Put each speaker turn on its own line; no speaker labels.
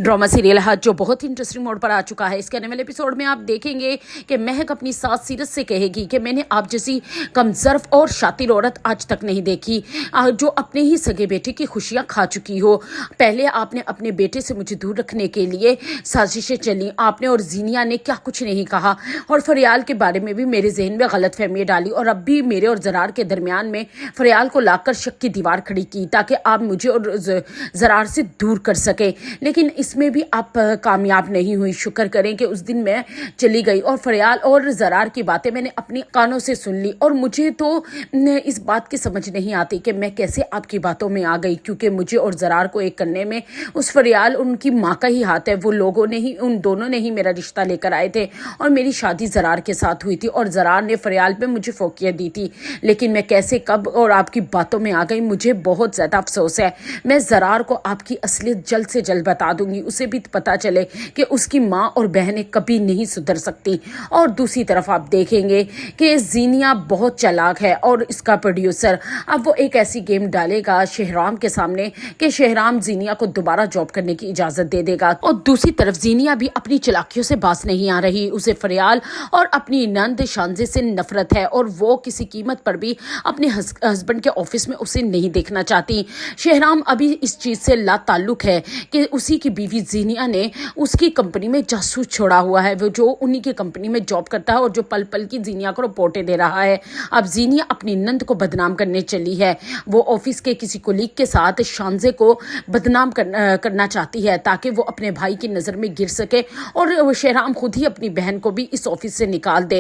Drama serial है जो बहुत ही इंटरेस्टिंग मोड पर आ चुका है। इसके आने वाले एपिसोड में आप देखेंगे कि महक अपनी सास सीरत से कहेगी कि मैंने आप जैसी कमजर्फ और शातिर औरत आज तक नहीं देखी जो अपने ही सगे बेटे की खुशियां खा चुकी हो। पहले आपने अपने बेटे से मुझे दूर रखने के लिए साजिशें चली, आपने और जीनिया ने क्या कुछ नहीं कहा और फरियाल के बारे में भी मेरे जहन में गलत फहमियाँ डाली और अब भी मेरे और जरार के दरमियान में फरियाल को लाकर शक की दीवार खड़ी की ताकि आप मुझे और जरार से दूर कर सके। लेकिन इसमें भी आप कामयाब नहीं हुई। शुक्र करें कि उस दिन मैं चली गई और फरियाल और जरार की बातें मैंने अपनी कानों से सुन ली और मुझे तो इस बात की समझ नहीं आती कि मैं कैसे आपकी बातों में आ गई, क्योंकि मुझे और जरार को एक करने में उस फरियाल उनकी माँ का ही हाथ है। वो लोगों ने ही, उन दोनों ने ही मेरा रिश्ता लेकर आए थे और मेरी शादी जरार के साथ हुई थी और जरार ने फरियाल पे मुझे फोकियत दी थी। लेकिन मैं कैसे, कब और आपकी बातों में आ गई, मुझे बहुत ज़्यादा अफसोस है। मैं जरार को आपकी असलियत जल्द से जल्द बता दूंगी, उसे भी पता चले कि उसकी माँ और बहनें कभी नहीं सुधर सकती। और दूसरी तरफ आप देखेंगे कि जीनिया बहुत चालाक है और इसका प्रोड्यूसर अब वो एक ऐसी गेम डालेगा शहराम के सामने कि शहराम जीनिया को दोबारा जॉब करने की इजाजत दे देगा। और दूसरी तरफ जीनिया भी अपनी चालाकियों से बाज नहीं आ रही। उसे फरियाल और अपनी नंद शांजे से नफरत है और वो किसी कीमत पर भी अपने हस्बैंड के ऑफिस में उसे नहीं देखना चाहती। शहराम अभी इस चीज से ला ताल्लुक है कि उसी की बीवी जीनिया ने उसकी कंपनी में जासूस छोड़ा हुआ है, वो जो उन्हीं की कंपनी में जॉब करता है और जो पल पल की जीनिया को रिपोर्टें दे रहा है। अब जीनिया अपनी नंद को बदनाम करने चली है। वो ऑफिस के किसी कोलीग के साथ शांजे को बदनाम करना चाहती है ताकि वो अपने भाई की नज़र में गिर सके और शहराम खुद ही अपनी बहन को भी इस ऑफिस से निकाल दे।